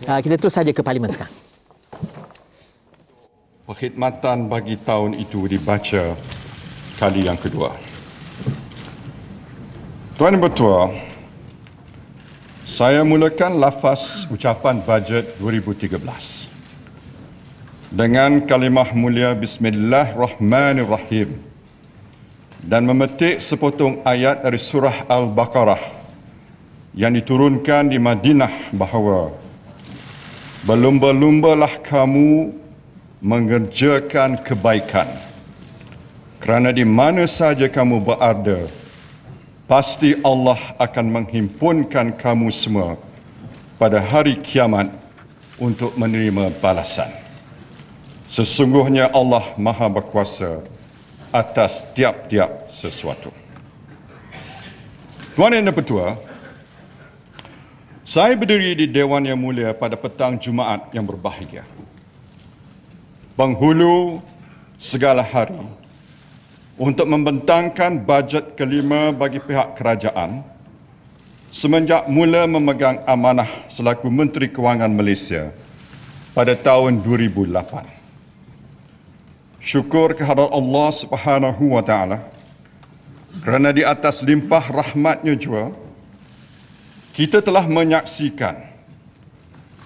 Kita terus saja ke Parlimen sekarang. Perkhidmatan bagi tahun itu dibaca kali yang kedua. Tuan Ibu Ketua, saya mulakan lafaz ucapan bajet 2013 dengan kalimah mulia Bismillahirrahmanirrahim dan memetik sepotong ayat dari surah Al-Baqarah yang diturunkan di Madinah bahawa berlumba-lumbalah kamu mengerjakan kebaikan kerana di mana saja kamu berada pasti Allah akan menghimpunkan kamu semua pada hari kiamat untuk menerima balasan. Sesungguhnya Allah Maha Berkuasa atas tiap-tiap sesuatu. Tuan Yang Dipertua, saya berdiri di Dewan Yang Mulia pada petang Jumaat yang berbahagia. Penghulu segala hari untuk membentangkan bajet kelima bagi pihak kerajaan semenjak mula memegang amanah selaku Menteri Kewangan Malaysia pada tahun 2008. Syukur kehadrat Allah Subhanahu wa taala kerana di atas limpah rahmat-Nya jua kita telah menyaksikan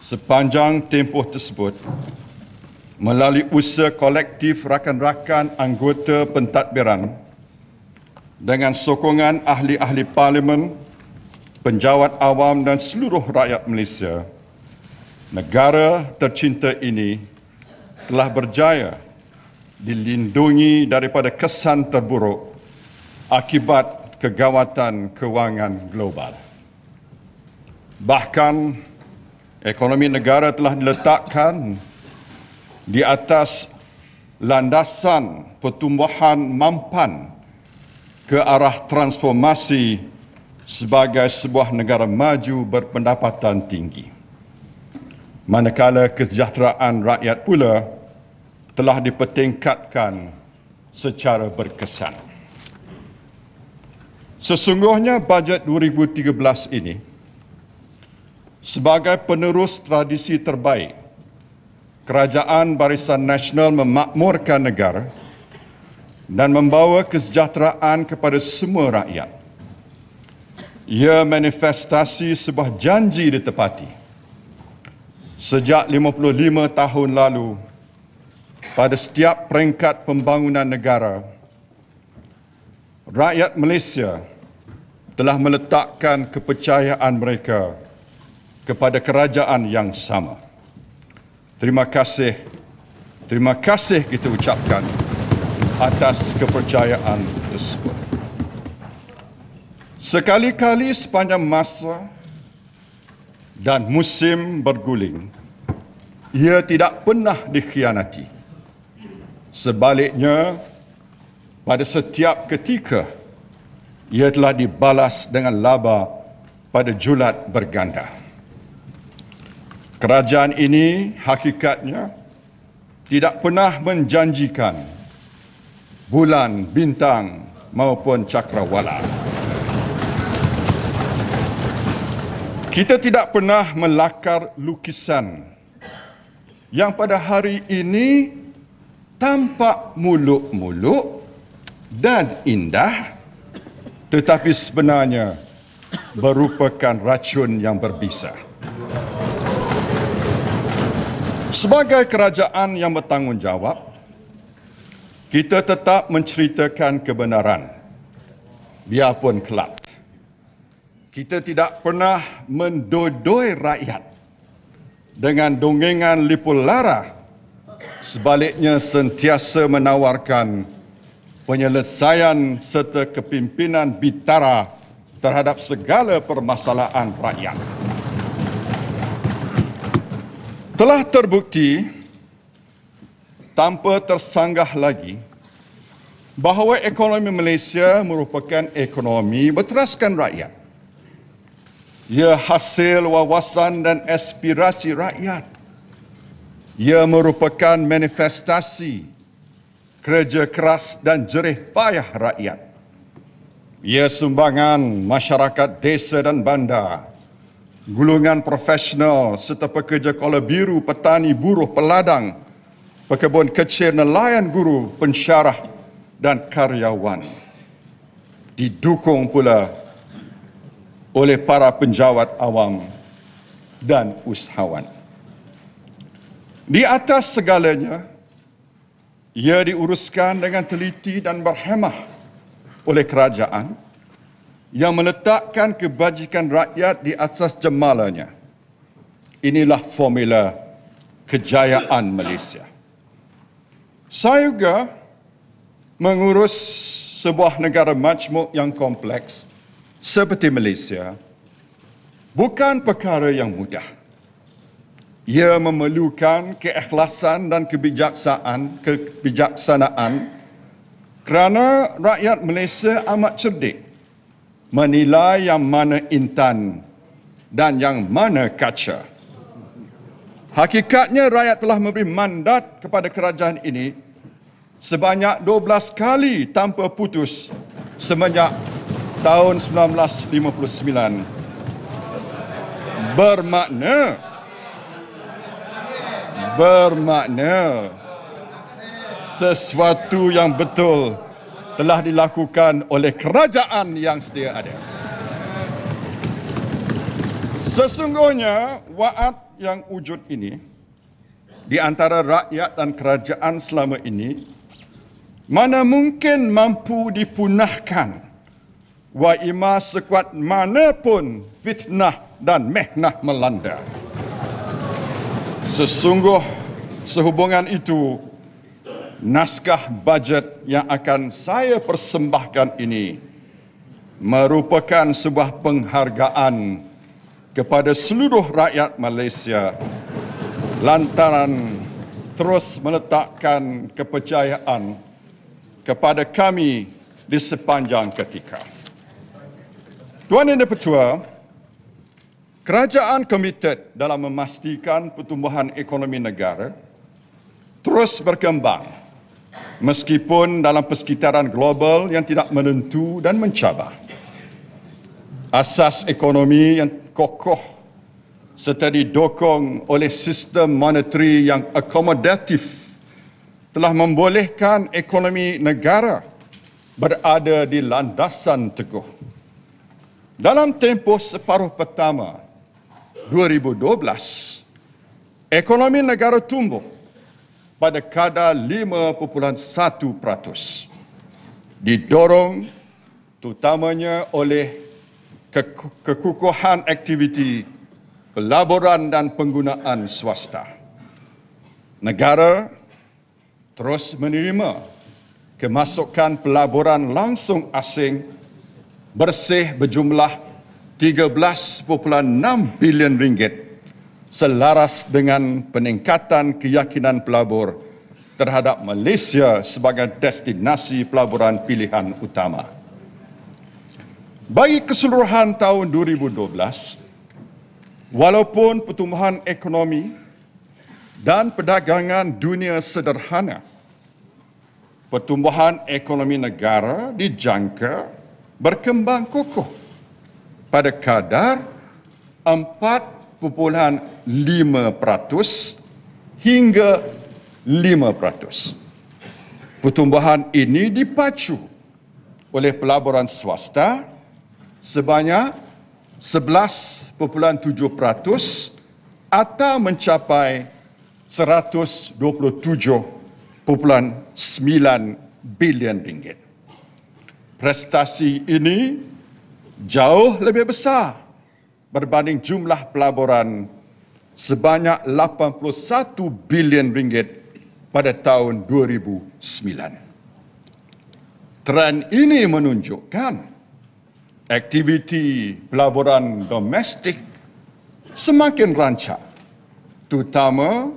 sepanjang tempoh tersebut melalui usaha kolektif rakan-rakan anggota pentadbiran dengan sokongan ahli-ahli parlimen, penjawat awam dan seluruh rakyat Malaysia, negara tercinta ini telah berjaya dilindungi daripada kesan terburuk akibat kegawatan kewangan global. Bahkan, ekonomi negara telah diletakkan di atas landasan pertumbuhan mampan ke arah transformasi sebagai sebuah negara maju berpendapatan tinggi. Manakala kesejahteraan rakyat pula telah dipertingkatkan secara berkesan. Sesungguhnya bajet 2013 ini sebagai penerus tradisi terbaik Kerajaan Barisan Nasional memakmurkan negara dan membawa kesejahteraan kepada semua rakyat. Ia manifestasi sebuah janji ditepati. Sejak 55 tahun lalu, pada setiap peringkat pembangunan negara, rakyat Malaysia telah meletakkan kepercayaan mereka kepada kerajaan yang sama. Terima kasih kita ucapkan atas kepercayaan tersebut. Sekali-kali sepanjang masa dan musim berguling, ia tidak pernah dikhianati. Sebaliknya, pada setiap ketika, ia telah dibalas dengan laba pada julat berganda. Kerajaan ini hakikatnya tidak pernah menjanjikan bulan, bintang maupun cakrawala. Kita tidak pernah melakar lukisan yang pada hari ini tampak muluk-muluk dan indah, tetapi sebenarnya merupakan racun yang berbisa. Sebagai kerajaan yang bertanggungjawab, kita tetap menceritakan kebenaran, biarpun kelak. Kita tidak pernah mendodoi rakyat dengan dongengan lipu lara, sebaliknya sentiasa menawarkan penyelesaian serta kepimpinan bitara terhadap segala permasalahan rakyat. Telah terbukti tanpa tersanggah lagi bahawa ekonomi Malaysia merupakan ekonomi berteraskan rakyat. Ia hasil wawasan dan aspirasi rakyat. Ia merupakan manifestasi kerja keras dan jerih payah rakyat. Ia sumbangan masyarakat desa dan bandar golongan profesional serta pekerja kola biru, petani, buruh, peladang, pekebun kecil, nelayan, guru, pensyarah dan karyawan. Didukung pula oleh para penjawat awam dan usahawan. Di atas segalanya, ia diuruskan dengan teliti dan berhemah oleh kerajaan yang meletakkan kebajikan rakyat di atas jemalanya. Inilah formula kejayaan Malaysia. Saya juga mengurus sebuah negara majmuk yang kompleks seperti Malaysia bukan perkara yang mudah. Ia memerlukan keikhlasan dan kebijaksanaan kerana rakyat Malaysia amat cerdik menilai yang mana intan dan yang mana kaca. Hakikatnya rakyat telah memberi mandat kepada kerajaan ini sebanyak 12 kali tanpa putus semenjak tahun 1959. Bermakna sesuatu yang betul telah dilakukan oleh kerajaan yang sedia ada. Sesungguhnya wa'ad yang wujud ini di antara rakyat dan kerajaan selama ini mana mungkin mampu dipunahkan wa ima sekuat manapun fitnah dan mehnah melanda. Sehubungan itu, naskah bajet yang akan saya persembahkan ini merupakan sebuah penghargaan kepada seluruh rakyat Malaysia lantaran terus meletakkan kepercayaan kepada kami di sepanjang ketika. Tuan Yang Di-Pertua, kerajaan komited dalam memastikan pertumbuhan ekonomi negara terus berkembang meskipun dalam persekitaran global yang tidak menentu dan mencabar. Asas ekonomi yang kokoh serta didokong oleh sistem monetary yang akomodatif telah membolehkan ekonomi negara berada di landasan teguh. Dalam tempoh separuh pertama 2012, ekonomi negara tumbuh pada kadar 5.1%, didorong terutamanya oleh kekukuhan aktiviti pelaburan dan penggunaan swasta. Negara terus menerima kemasukan pelaburan langsung asing bersih berjumlah 13.6 bilion ringgit selaras dengan peningkatan keyakinan pelabur terhadap Malaysia sebagai destinasi pelaburan pilihan utama. Bagi keseluruhan tahun 2012, walaupun pertumbuhan ekonomi dan perdagangan dunia sederhana, pertumbuhan ekonomi negara dijangka berkembang kokoh pada kadar 4.5% hingga 5%. Pertumbuhan ini dipacu oleh pelaburan swasta sebanyak 11.7% atau mencapai 127.9 bilion ringgit. Prestasi ini jauh lebih besar berbanding jumlah pelaburan sebanyak 81 bilion ringgit pada tahun 2009. Trend ini menunjukkan aktiviti pelaburan domestik semakin rancak, terutama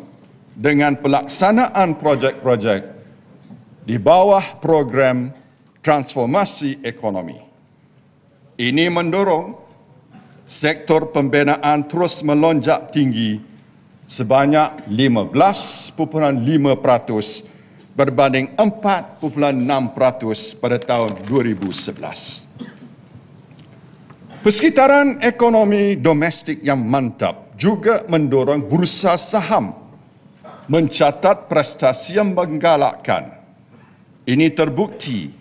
dengan pelaksanaan projek-projek di bawah program transformasi ekonomi. Ini mendorong sektor pembinaan terus melonjak tinggi sebanyak 15.5% berbanding 4.6% pada tahun 2011. Persekitaran ekonomi domestik yang mantap juga mendorong bursa saham mencatat prestasi yang menggalakkan. Ini terbukti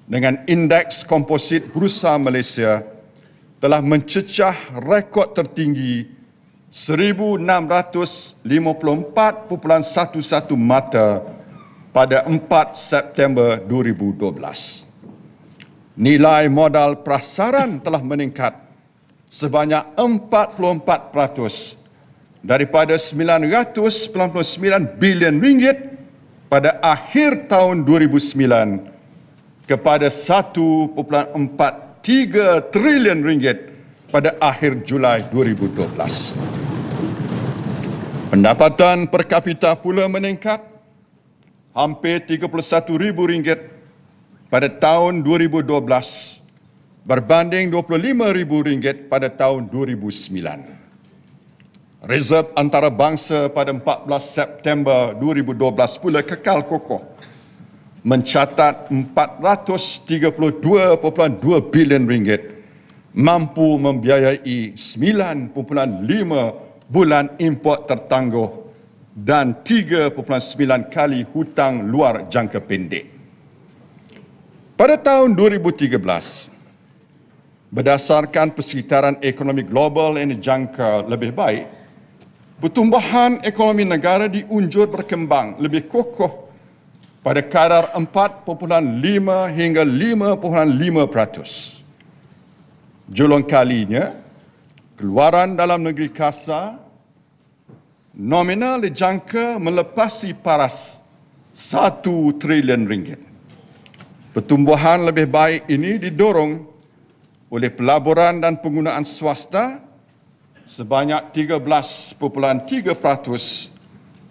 dengan indeks komposit bursa Malaysia telah mencecah rekod tertinggi 1,654.11 mata pada 4 September 2012. Nilai modal prasaran telah meningkat sebanyak 44% daripada 999 bilion ringgit pada akhir tahun 2009 kepada 1.43 trilion ringgit pada akhir Julai 2012. Pendapatan per kapita pula meningkat hampir RM31,000 pada tahun 2012 berbanding RM25,000 pada tahun 2009. Reserve antarabangsa pada 14 September 2012 pula kekal kokoh, mencatat RM432.2 bilion mampu membiayai 9.5 bulan import tertangguh dan 3.9 kali hutang luar jangka pendek. Pada tahun 2013, berdasarkan persekitaran ekonomi global yang dijangka lebih baik, pertumbuhan ekonomi negara diunjur berkembang lebih kokoh pada kadar 4.5 hingga 5.5%. Julung kalinya, keluaran dalam negeri kasar nominal dijangka melepasi paras 1 trilion ringgit. Pertumbuhan lebih baik ini didorong oleh pelaburan dan penggunaan swasta sebanyak 13.3%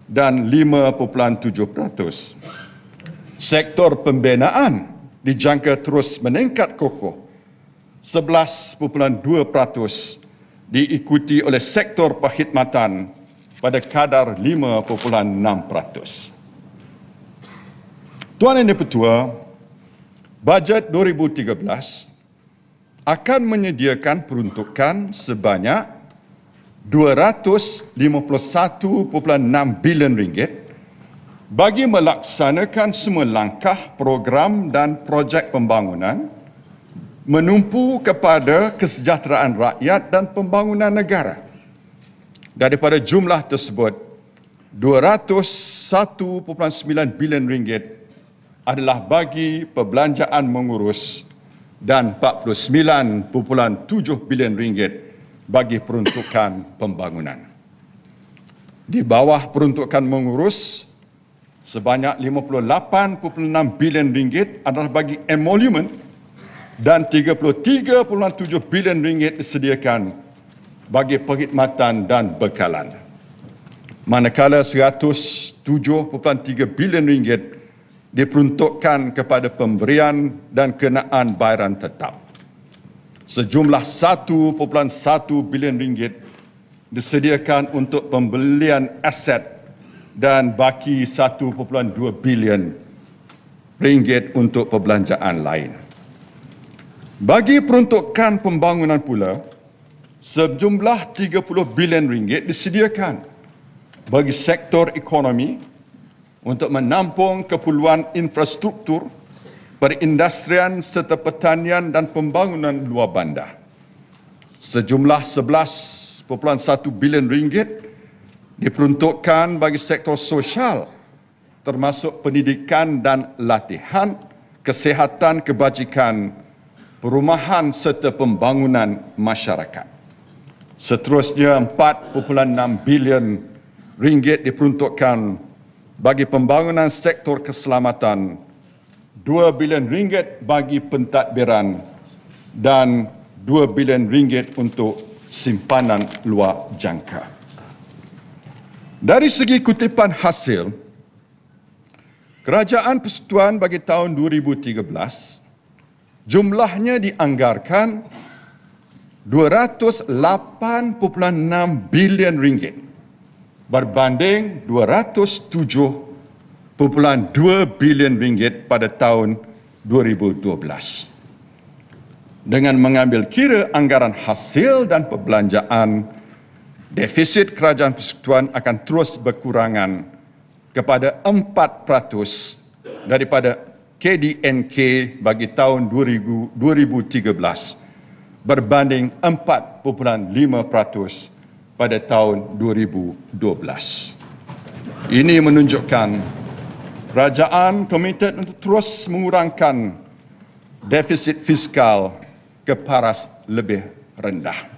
dan 5.7%. Sektor pembinaan dijangka terus meningkat kokoh 11.2%, diikuti oleh sektor perkhidmatan pada kadar 5.6%. Tuan Yang Dipertua, bajet 2013 akan menyediakan peruntukan sebanyak RM251.6 bilion bagi melaksanakan semua langkah program dan projek pembangunan menumpu kepada kesejahteraan rakyat dan pembangunan negara. Daripada jumlah tersebut, RM201.9 bilion adalah bagi perbelanjaan mengurus dan RM49.7 bilion bagi peruntukan pembangunan. Di bawah peruntukan mengurus, sebanyak RM58.6 bilion adalah bagi emolument dan RM33.7 bilion disediakan bagi perkhidmatan dan bekalan. Manakala RM107.3 bilion diperuntukkan kepada pemberian dan kenaan bayaran tetap. Sejumlah RM1.1 bilion disediakan untuk pembelian aset dan baki RM1.2 bilion untuk perbelanjaan lain. Bagi peruntukan pembangunan pula, sejumlah RM30 bilion disediakan bagi sektor ekonomi untuk menampung keperluan infrastruktur, perindustrian serta pertanian dan pembangunan luar bandar. Sejumlah RM11.1 bilion diperuntukkan bagi sektor sosial termasuk pendidikan dan latihan, kesihatan, kebajikan, perumahan serta pembangunan masyarakat. Seterusnya RM4.6 bilion diperuntukkan bagi pembangunan sektor keselamatan, RM2 bilion bagi pentadbiran dan RM2 bilion untuk simpanan luar jangka. Dari segi kutipan hasil, Kerajaan Persekutuan bagi tahun 2013 jumlahnya dianggarkan RM208.6 bilion berbanding RM207.2 bilion pada tahun 2012. Dengan mengambil kira anggaran hasil dan perbelanjaan, defisit kerajaan persekutuan akan terus berkurangan kepada 4% daripada KDNK bagi tahun 2013 berbanding 4.5% pada tahun 2012. Ini menunjukkan kerajaan komited untuk terus mengurangkan defisit fiskal ke paras lebih rendah.